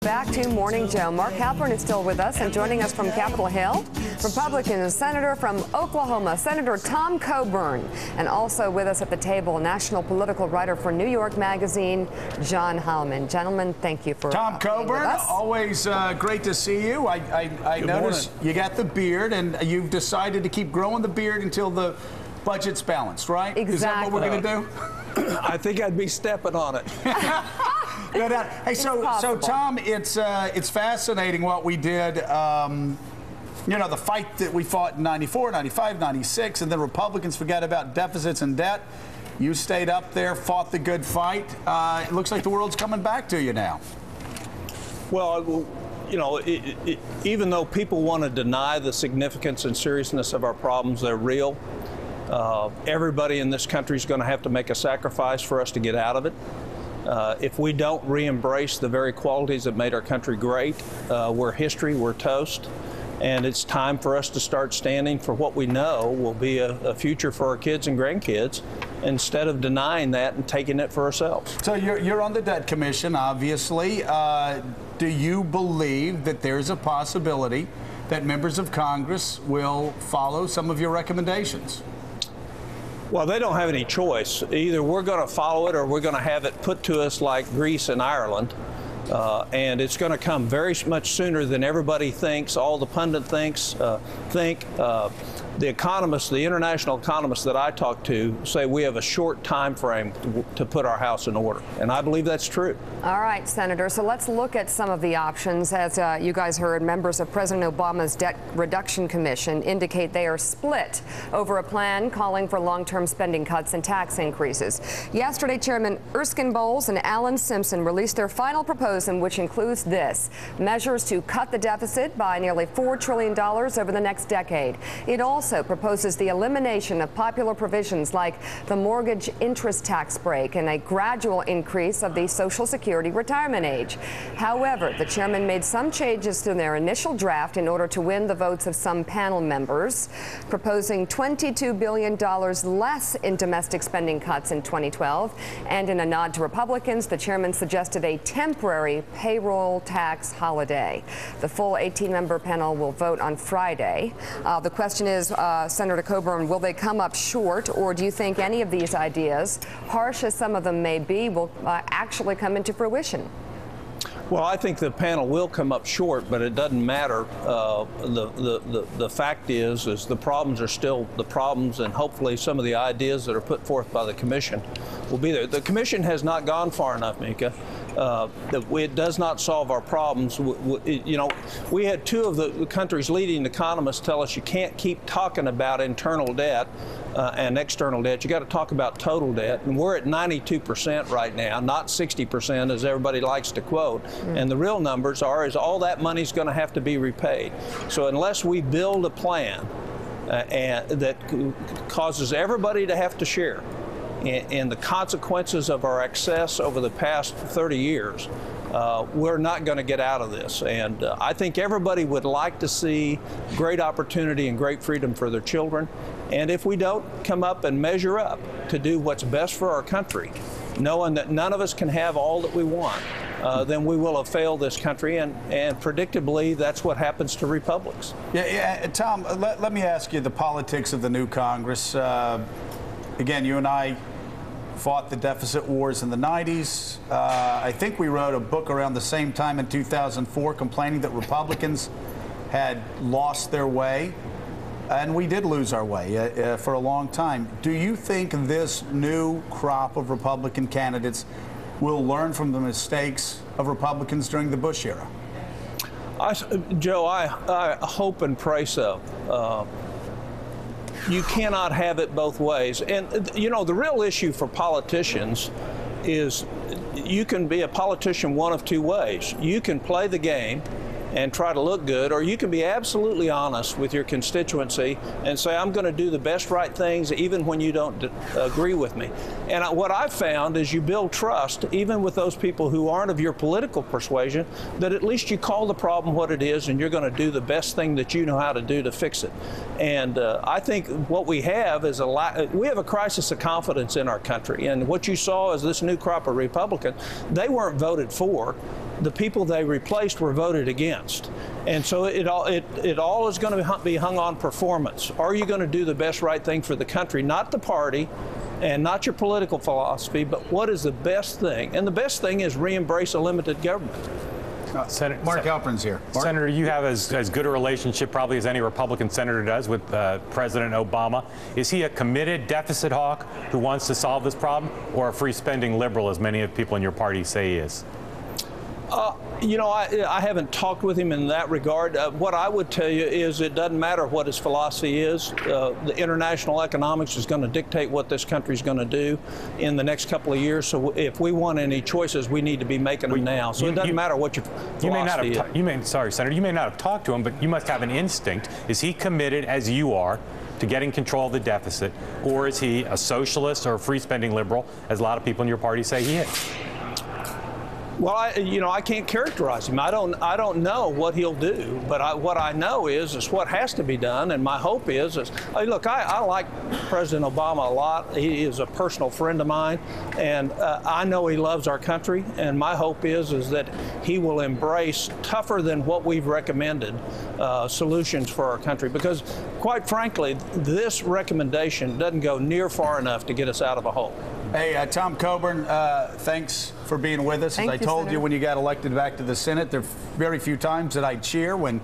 Back to Morning Joe. Mark Halpern is still with us, and joining us from Capitol Hill, Republican Senator from Oklahoma, Senator Tom Coburn, and also with us at the table, national political writer for New York Magazine, John Heilman. Gentlemen, thank you for Tom Coburn, always great to see you. I noticed you got the beard, and you've decided to keep growing the beard until the budget's balanced, right? Exactly. Is that what we're going to do? I think I'd be stepping on it. No doubt. Hey, so Tom, it's fascinating what we did. You know, the fight that we fought in 94, 95, 96, and then Republicans forget about deficits and debt. You stayed up there, fought the good fight. It looks like the world's coming back to you now. Well, you know, even though people want to deny the significance and seriousness of our problems, they're real. Everybody in this country is going to have to make a sacrifice for us to get out of it. If we don't re-embrace the very qualities that made our country great, we're history, we're toast, and it's time for us to start standing for what we know will be a future for our kids and grandkids, instead of denying that and taking it for ourselves. So you're on the Debt Commission, obviously. Do you believe that there's a possibility that members of Congress will follow some of your recommendations? Well, they don't have any choice. Either we're going to follow it or we're going to have it put to us like Greece and Ireland. And it's going to come very much sooner than everybody thinks, all the pundit think. The economists, the international economists that I talk to say we have a short time frame to put our house in order. And I believe that's true. All right, Senator. So let's look at some of the options. As you guys heard, members of President Obama's Debt Reduction Commission indicate they are split over a plan calling for long-term spending cuts and tax increases. Yesterday, Chairman Erskine Bowles and Alan Simpson released their final proposal, which includes this: measures to cut the deficit by nearly $4 trillion over the next decade. It also proposes the elimination of popular provisions like the mortgage interest tax break and a gradual increase of the Social Security retirement age. However, the chairman made some changes to their initial draft in order to win the votes of some panel members, proposing $22 billion less in domestic spending cuts in 2012. And in a nod to Republicans, the chairman suggested a temporary payroll tax holiday. The full 18-member panel will vote on Friday. The question is, Senator Coburn, will they come up short, or do you think any of these ideas, harsh as some of them may be, will actually come into fruition? Well, I think the panel will come up short, but it doesn't matter. The fact is the problems are still the problems, and hopefully some of the ideas that are put forth by the commission will be there. The commission has not gone far enough, Mika. It does not solve our problems. You know, we had two of the country's leading economists tell us you can't keep talking about internal debt and external debt. You got to talk about total debt, and we're at 92% right now, not 60% as everybody likes to quote. And the real numbers is all that money's going to have to be repaid. So unless we build a plan that causes everybody to have to share in the consequences of our excess over the past 30 years, we're not going to get out of this. And I think everybody would like to see great opportunity and great freedom for their children. And if we don't come up and measure up to do what's best for our country, knowing that none of us can have all that we want, then we will have failed this country, and predictably that's what happens to republics. Yeah, Tom, let me ask you the politics of the new Congress. Again, you and I fought the deficit wars in the 90s. I think we wrote a book around the same time in 2004 complaining that Republicans had lost their way. And we did lose our way for a long time. Do you think this new crop of Republican candidates will learn from the mistakes of Republicans during the Bush era? Joe, I hope and pray so. You cannot have it both ways. And, you know, the real issue for politicians is you can be a politician one of two ways. You can play the game and try to look good, or you can be absolutely honest with your constituency and say, I'm going to do the best right things even when you don't agree with me. And what I've found is you build trust, even with those people who aren't of your political persuasion, that at least you call the problem what it is and you're going to do the best thing that you know how to do to fix it. And I think what we have is we have a crisis of confidence in our country. And what you saw is this new crop of Republicans, they weren't voted for. the people they replaced were voted against. And so it all is going to be hung on performance. Are you going to do the best right thing for the country, not the party and not your political philosophy, but what is the best thing? And the best thing is re-embrace a limited government. Mark Halpern's here. Mark? Senator, you have as good a relationship probably as any Republican senator does with President Obama. Is he a committed deficit hawk who wants to solve this problem, or a free spending liberal, as many of the people in your party say he is? You know, I haven't talked with him in that regard. What I would tell you is it doesn't matter what his philosophy is. The international economics is going to dictate what this country is going to do in the next couple of years. So if we want any choices, we need to be making them now. So it doesn't matter what your philosophy is. Sorry, Senator, you may not have talked to him, but you must have an instinct. Is he committed, as you are, to getting control of the deficit, or is he a socialist or a free spending liberal, as a lot of people in your party say he is? Well, I can't characterize him. I don't know what he'll do, but what I know is what has to be done, and my hope is hey, look, I like President Obama a lot. He is a personal friend of mine, and I know he loves our country, and my hope is that he will embrace tougher than what we've recommended solutions for our country, because quite frankly, this recommendation doesn't go near far enough to get us out of a hole. Hey, Tom Coburn, thanks for being with us. As I told you when you got elected back to the Senate, there are very few times that I cheer when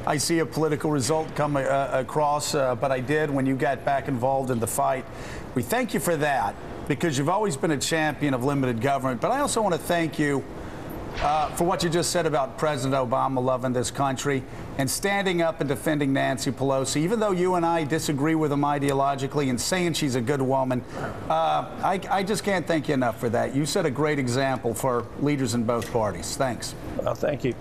I see a political result come across, but I did when you got back involved in the fight. We thank you for that, because you've always been a champion of limited government. But I also want to thank you for what you just said about President Obama loving this country and standing up and defending Nancy Pelosi, even though you and I disagree with him ideologically, and saying she's a good woman. I just can't thank you enough for that. You set a great example for leaders in both parties. Thanks. Well, thank you.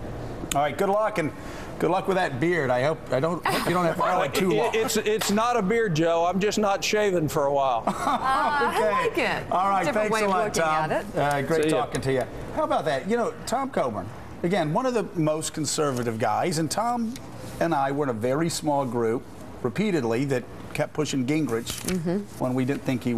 All right, good luck, and good luck with that beard. I hope you don't have to grow it too long. It's not a beard, Joe. I'm just not shaving for a while. Okay. I like it. All right, different thanks way a lot, of looking Tom. at it. Great talking to you. How about that? You know, Tom Coburn, again, one of the most conservative guys, and Tom and I were in a very small group repeatedly that kept pushing Gingrich when we didn't think he